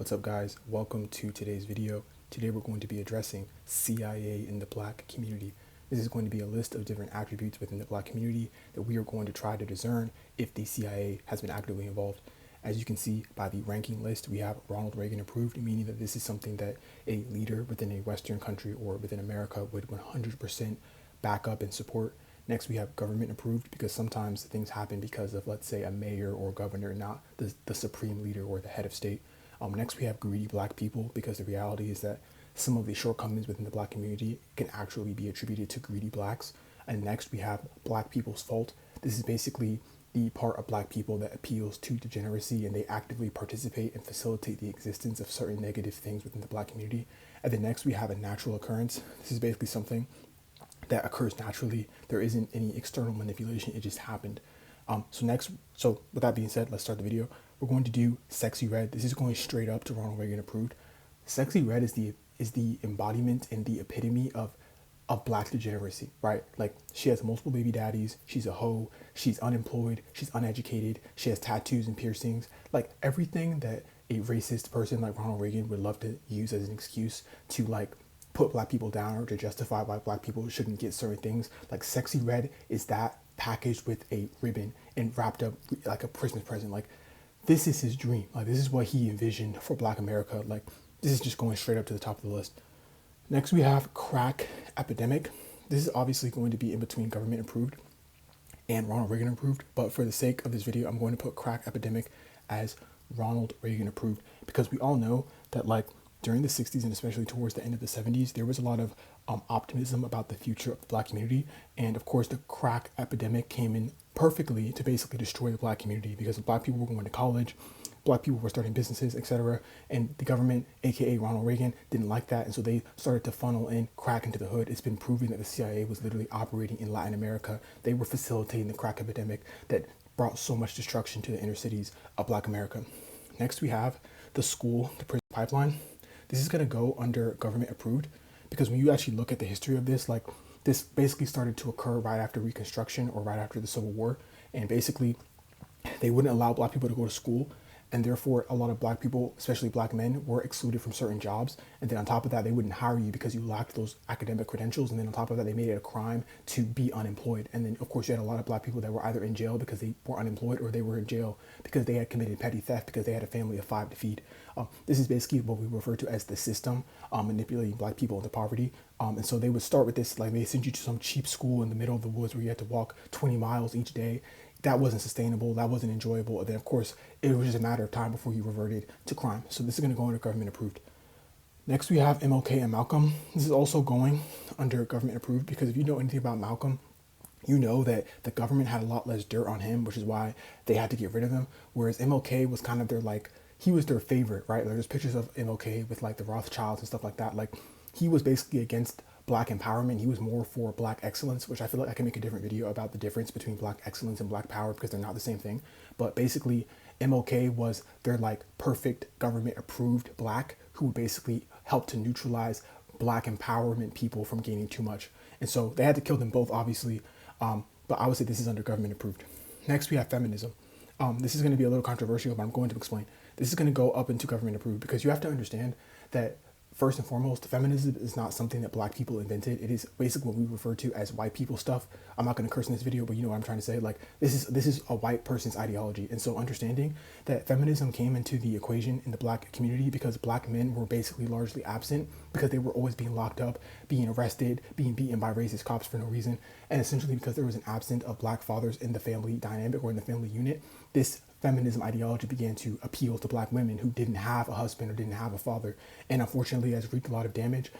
What's up, guys? Welcome to today's video. Today we're going to be addressing CIA in the Black community. This is going to be a list of different attributes within the Black community that we are going to try to discern if the CIA has been actively involved. As you can see by the ranking list, we have Ronald Reagan approved, meaning that this is something that a leader within a Western country or within America would 100% back up and support. Next, we have government approved, because sometimes things happen because of, let's say, a mayor or governor, not the supreme leader or the head of state. Next, we have greedy Black people, because the reality is that some of the shortcomings within the Black community can actually be attributed to greedy Blacks. And next, we have Black people's fault. This is basically the part of Black people that appeals to degeneracy, and they actively participate and facilitate the existence of certain negative things within the Black community. And then next, we have a natural occurrence. This is basically something that occurs naturally. There isn't any external manipulation, it just happened. So with that being said, let's start the video. We're going to do Sexy Red. This is going straight up to Ronald Reagan approved. Sexy Red is the embodiment and the epitome of Black degeneracy, right? Like, she has multiple baby daddies, she's a hoe, she's unemployed, she's uneducated, she has tattoos and piercings, like everything that a racist person like Ronald Reagan would love to use as an excuse to like put Black people down or to justify why Black people shouldn't get certain things. Like, Sexy Red is that packaged with a ribbon and wrapped up like a Christmas present. Like, this is his dream. Like, this is what he envisioned for Black America. Like, this is just going straight up to the top of the list. Next, we have crack epidemic. This is obviously going to be in between government approved and Ronald Reagan approved, but for the sake of this video, I'm going to put crack epidemic as Ronald Reagan approved, because we all know that, like, during the 60s and especially towards the end of the 70s, there was a lot of optimism about the future of the Black community. And of course, the crack epidemic came in perfectly to basically destroy the Black community, because Black people were going to college, Black people were starting businesses, etc. And the government, aka Ronald Reagan, didn't like that. And so they started to funnel in crack into the hood. It's been proven that the CIA was literally operating in Latin America. They were facilitating the crack epidemic that brought so much destruction to the inner cities of Black America. Next, we have the school to prison pipeline. This is going to go under government approved, because when you actually look at the history of this, like, this basically started to occur right after Reconstruction or right after the Civil War. And basically, they wouldn't allow Black people to go to school. And therefore, a lot of Black people, especially Black men, were excluded from certain jobs. And then on top of that, they wouldn't hire you because you lacked those academic credentials. And then on top of that, they made it a crime to be unemployed. And then, of course, you had a lot of Black people that were either in jail because they were unemployed, or they were in jail because they had committed petty theft because they had a family of 5 to feed. This is basically what we refer to as the system manipulating Black people into poverty. And so they would start with this, like, they send you to some cheap school in the middle of the woods where you had to walk 20 miles each day. That wasn't sustainable, that wasn't enjoyable. And then, of course, it was just a matter of time before you reverted to crime. So this is going to go under government approved. Next, we have MLK and Malcolm. This is also going under government approved, because if you know anything about Malcolm, you know that the government had a lot less dirt on him, which is why they had to get rid of him. Whereas MLK was kind of their, like, he was their favorite, right? There's pictures of MLK with, like, the Rothschilds and stuff like that. Like, he was basically against Black empowerment. He was more for Black excellence, which I feel like I can make a different video about the difference between Black excellence and Black power, because they're not the same thing. But basically, MLK was their, like, perfect government approved Black who would basically help to neutralize Black empowerment people from gaining too much. And so they had to kill them both, obviously. But I would say this is under government approved. Next, we have feminism. This is going to be a little controversial, but I'm going to explain. This is going to go up into government approved, because you have to understand that, first and foremost, feminism is not something that Black people invented. It is basically what we refer to as white people stuff. I'm not going to curse in this video, but you know what I'm trying to say. Like, this is a white person's ideology. And so understanding that feminism came into the equation in the Black community because Black men were basically largely absent, because they were always being locked up, being arrested, being beaten by racist cops for no reason. And essentially because there was an absence of Black fathers in the family dynamic or in the family unit, this feminism ideology began to appeal to Black women who didn't have a husband or didn't have a father, and unfortunately has wreaked a lot of damage.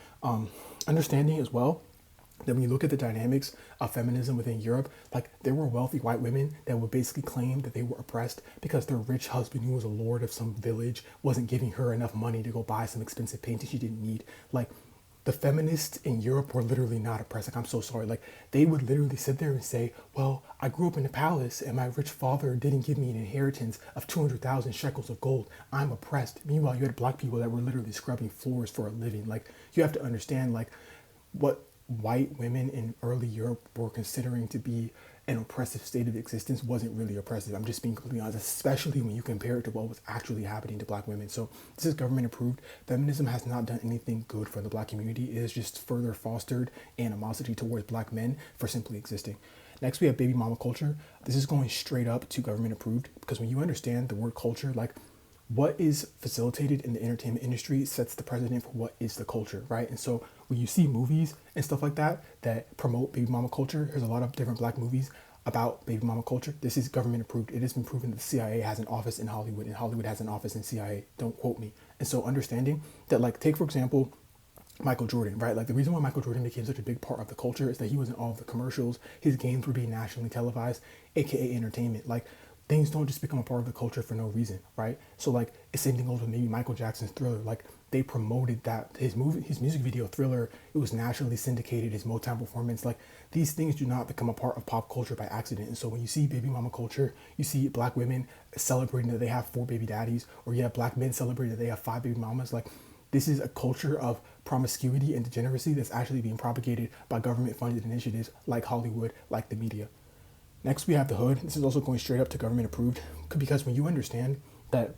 Understanding as well that when you look at the dynamics of feminism within Europe, like, there were wealthy white women that would basically claim that they were oppressed because their rich husband, who was a lord of some village, wasn't giving her enough money to go buy some expensive painting she didn't need. Like, the feminists in Europe were literally not oppressed. Like, I'm so sorry. Like, they would literally sit there and say, well, I grew up in a palace and my rich father didn't give me an inheritance of 200,000 shekels of gold. I'm oppressed. Meanwhile, you had Black people that were literally scrubbing floors for a living. Like, you have to understand, like, what white women in early Europe were considering to be an oppressive state of existence wasn't really oppressive. I'm just being completely honest, especially when you compare it to what was actually happening to black women. So this is government approved. Feminism has not done anything good for the black community. It has just further fostered animosity towards black men for simply existing. Next, we have baby mama culture. This is going straight up to government approved, because when you understand the word culture, like what is facilitated in the entertainment industry sets the precedent for what is the culture, right? And so when you see movies and stuff like that that promote baby mama culture, there's a lot of different black movies about baby mama culture. This is government approved. It has been proven that the CIA has an office in Hollywood and Hollywood has an office in CIA. Don't quote me. And so understanding that, like, take for example, Michael Jordan, right? Like the reason why Michael Jordan became such a big part of the culture is that he was in all of the commercials. His games were being nationally televised, aka entertainment. Like things don't just become a part of the culture for no reason, right? So like the same thing goes with maybe Michael Jackson's Thriller. Like they promoted that his music video Thriller, it was nationally syndicated. His Motown performance, like these things do not become a part of pop culture by accident. And so when you see baby mama culture, you see black women celebrating that they have 4 baby daddies, or you have black men celebrating that they have 5 baby mamas. Like this is a culture of promiscuity and degeneracy that's actually being propagated by government-funded initiatives like Hollywood, like the media. Next, we have the hood. This is also going straight up to government approved, because when you understand that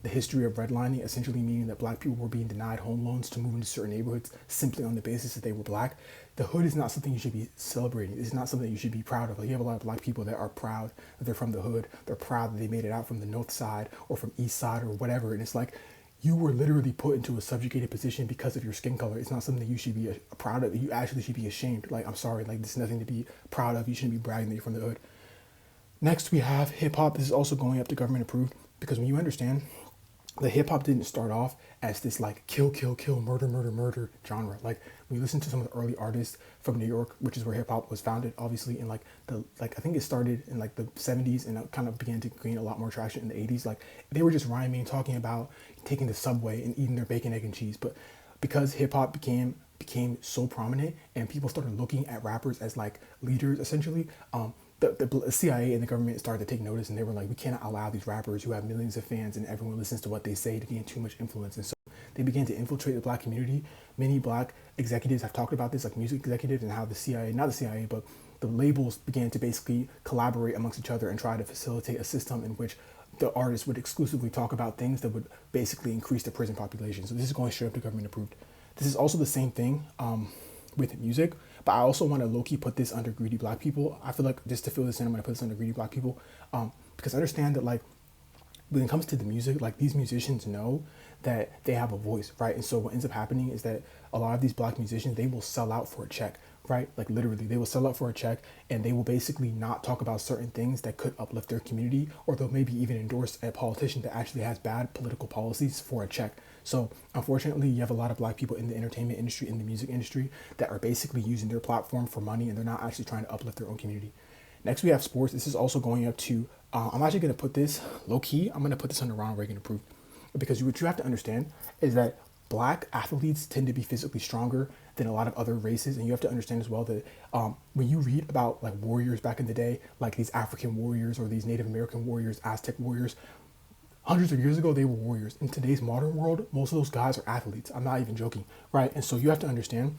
the history of redlining, essentially meaning that black people were being denied home loans to move into certain neighborhoods simply on the basis that they were black, the hood is not something you should be celebrating. It's not something that you should be proud of. Like, you have a lot of black people that are proud that they're from the hood. They're proud that they made it out from the north side or from east side or whatever. And it's like, you were literally put into a subjugated position because of your skin color. It's not something that you should be proud of. You actually should be ashamed. Like, I'm sorry, like, this is nothing to be proud of. You shouldn't be bragging that you're from the hood. Next, we have hip hop. This is also going up to government approved, because when you understand that hip hop didn't start off as this like kill, kill, kill, murder, murder, murder genre. Like when you listen to some of the early artists from New York, which is where hip hop was founded, obviously in I think it started in like the 70s and it kind of began to gain a lot more traction in the 80s. Like they were just rhyming, talking about taking the subway and eating their bacon, egg, and cheese. But because hip hop became so prominent and people started looking at rappers as like leaders, essentially, the CIA and the government started to take notice, and they were like, we cannot allow these rappers who have millions of fans and everyone listens to what they say to gain too much influence. And so they began to infiltrate the black community. Many black executives have talked about this, like music executives, and how the CIA, not the CIA, but the labels began to basically collaborate amongst each other and try to facilitate a system in which the artists would exclusively talk about things that would basically increase the prison population. So this is going straight up to government approved. This is also the same thing with music, but I also want to low-key put this under greedy black people. I feel like just to fill this in, I'm going to put this under greedy black people, because I understand that like when it comes to the music, like these musicians know that they have a voice, right? And so what ends up happening is that a lot of these black musicians, they will sell out for a check, right? Like literally, they will sell out for a check, and they will basically not talk about certain things that could uplift their community, or they'll maybe even endorse a politician that actually has bad political policies for a check. So unfortunately, you have a lot of black people in the entertainment industry, in the music industry, that are basically using their platform for money, and they're not actually trying to uplift their own community. Next, we have sports. This is also going up to, I'm actually going to put this low key, I'm going to put this under Ronald Reagan approved, because what you have to understand is that black athletes tend to be physically stronger than a lot of other races. And you have to understand as well that when you read about like warriors back in the day, like these African warriors or these Native American warriors, Aztec warriors, hundreds of years ago, they were warriors. In today's modern world, most of those guys are athletes. I'm not even joking, right? And so you have to understand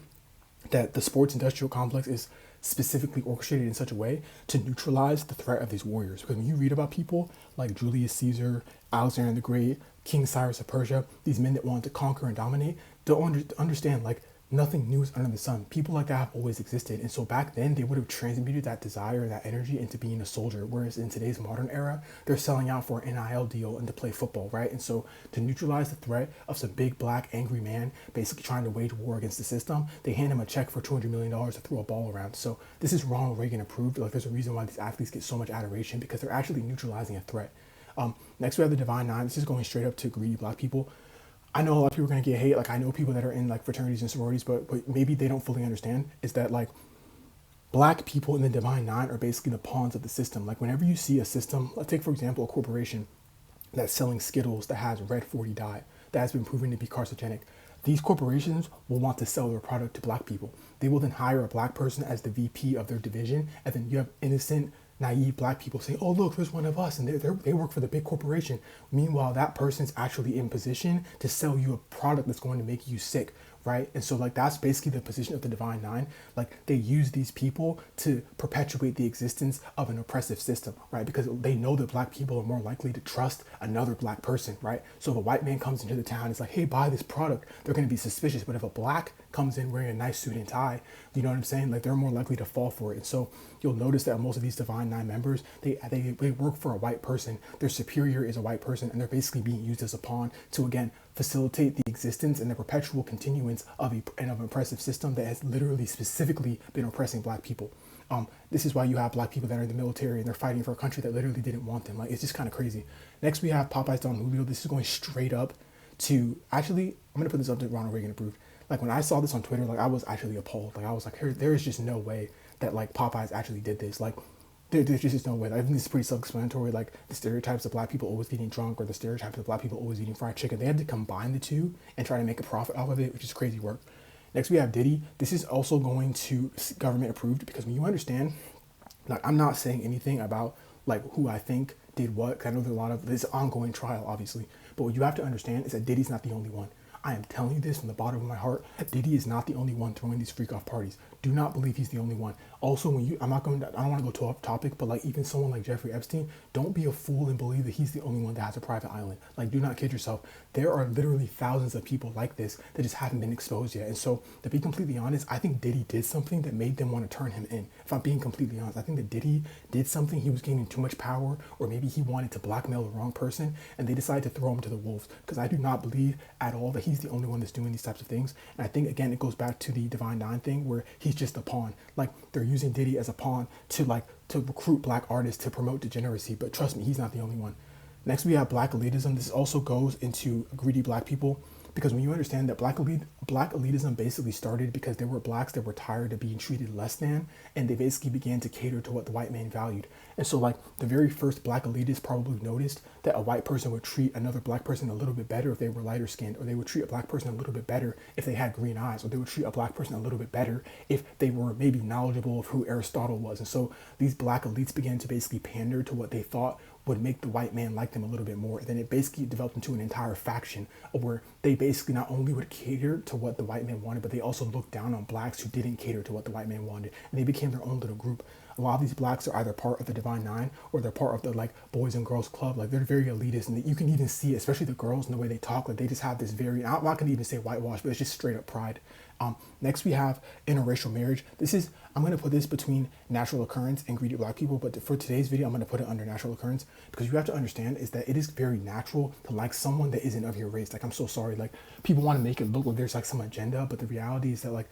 that the sports industrial complex is specifically orchestrated in such a way to neutralize the threat of these warriors. Because when you read about people like Julius Caesar, Alexander the Great, King Cyrus of Persia, these men that wanted to conquer and dominate, they'll understand like nothing new is under the sun. People like that have always existed. And so back then they would have transmuted that desire, that energy into being a soldier. Whereas in today's modern era, they're selling out for an NIL deal and to play football, right? And so to neutralize the threat of some big black angry man basically trying to wage war against the system, they hand him a check for $200 million to throw a ball around. So this is Ronald Reagan approved. Like there's a reason why these athletes get so much adoration, because they're actually neutralizing a threat. Next we have the Divine Nine. This is going straight up to greedy black people. I know a lot of people are going to get hate. Like I know people that are in like fraternities and sororities, but maybe they don't fully understand is that like black people in the Divine Nine are basically the pawns of the system. Like whenever you see a system, let's take for example a corporation that's selling Skittles that has red 40 dye that has been proven to be carcinogenic. These corporations will want to sell their product to black people. They will then hire a black person as the VP of their division, and then you have innocent, naive black people saying, oh look, there's one of us, and they work for the big corporation. Meanwhile, that person's actually in position to sell you a product that's going to make you sick, right? And so like that's basically the position of the Divine Nine. Like they use these people to perpetuate the existence of an oppressive system, right? Because they know that black people are more likely to trust another black person, right? So if a white man comes into the town, it's like, hey, buy this product, they're going to be suspicious. But if a black comes in wearing a nice suit and tie, you know what I'm saying? Like they're more likely to fall for it. And so you'll notice that most of these Divine Nine members, they work for a white person. Their superior is a white person, and they're basically being used as a pawn to again facilitate the existence and the perpetual continuance of an oppressive system that has literally specifically been oppressing black people. This is why you have black people that are in the military and they're fighting for a country that literally didn't want them. Like it's just kind of crazy. Next we have Popeyes Don Julio. This is going straight up to actually, I'm gonna put this up to Ronald Reagan approved. Like when I saw this on Twitter, like I was actually appalled. Like I was like, there is just no way that like Popeyes actually did this. Like there's just no way. Like, I think this is pretty self-explanatory. Like the stereotypes of black people always getting drunk or the stereotypes of black people always eating fried chicken. They had to combine the two and try to make a profit off of it, which is crazy work. Next we have Diddy. This is also going to government approved because when you understand, like I'm not saying anything about like who I think did what. 'Cause I know there's a lot of this ongoing trial, obviously. But what you have to understand is that Diddy's not the only one. I am telling you this from the bottom of my heart. Diddy is not the only one throwing these freak off parties. Do not believe he's the only one. Also, when you, I don't want to go too off topic, but like even someone like Jeffrey Epstein, don't be a fool and believe that he's the only one that has a private island. Like, do not kid yourself. There are literally thousands of people like this that just haven't been exposed yet. And so, to be completely honest, I think Diddy did something that made them want to turn him in. If I'm being completely honest, I think that Diddy did something. He was gaining too much power, or maybe he wanted to blackmail the wrong person, and they decided to throw him to the wolves. Because I do not believe at all that he's the only one that's doing these types of things. And I think again, it goes back to the Divine Nine thing, where he's just a pawn. Like they're using Diddy as a pawn to recruit black artists to promote degeneracy. But trust me, he's not the only one. Next, we have black elitism. This also goes into greedy black people. Because when you understand that black elitism basically started because there were blacks that were tired of being treated less than, and they basically began to cater to what the white man valued. And so like the very first black elitists probably noticed that a white person would treat another black person a little bit better if they were lighter skinned, or they would treat a black person a little bit better if they had green eyes, or they would treat a black person a little bit better if they were maybe knowledgeable of who Aristotle was. And so these black elites began to basically pander to what they thought would make the white man like them a little bit more. And then it basically developed into an entire faction where they basically not only would cater to what the white man wanted, but they also looked down on blacks who didn't cater to what the white man wanted. And they became their own little group. A lot of these blacks are either part of the Divine Nine or they're part of the like Boys and Girls Club. Like they're very elitist, and you can even see, especially the girls and the way they talk, like they just have this very, I'm not gonna even say whitewash, but it's just straight up pride. Next we have interracial marriage. I'm going to put this between natural occurrence and greedy black people, but for today's video, I'm going to put it under natural occurrence, because you have to understand is that it is very natural to like someone that isn't of your race. Like, I'm so sorry. Like, people want to make it look like there's like some agenda, but the reality is that like,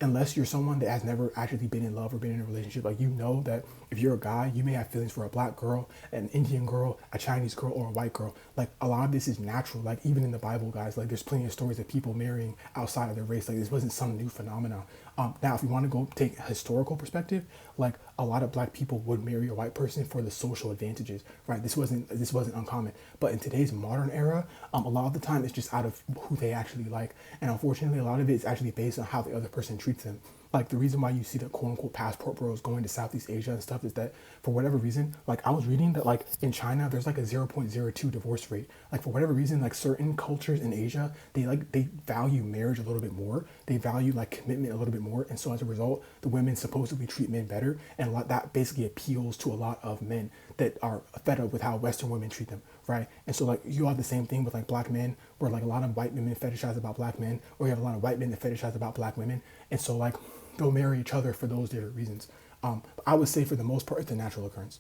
unless you're someone that has never actually been in love or been in a relationship, like you know that if you're a guy, you may have feelings for a black girl, an Indian girl, a Chinese girl, or a white girl. Like a lot of this is natural. Like even in the Bible, guys, like there's plenty of stories of people marrying outside of their race. Like this wasn't some new phenomenon. Now, if you want to go take a historical perspective, like a lot of black people would marry a white person for the social advantages, right? This wasn't uncommon. But in today's modern era, a lot of the time it's just out of who they actually like, and unfortunately, a lot of it is actually based on how the other person treats them. Like the reason why you see the quote unquote passport bros going to Southeast Asia and stuff is that for whatever reason, like I was reading that like in China, there's like a 0.02 divorce rate. Like for whatever reason, like certain cultures in Asia, they value marriage a little bit more. They value like commitment a little bit more. And so as a result, the women supposedly treat men better. And that basically appeals to a lot of men that are fed up with how Western women treat them, right? And so like you have the same thing with like black men, where like a lot of white women fetishize about black men, or you have a lot of white men that fetishize about black women. And so like they'll marry each other for those different reasons. I would say for the most part, it's a natural occurrence.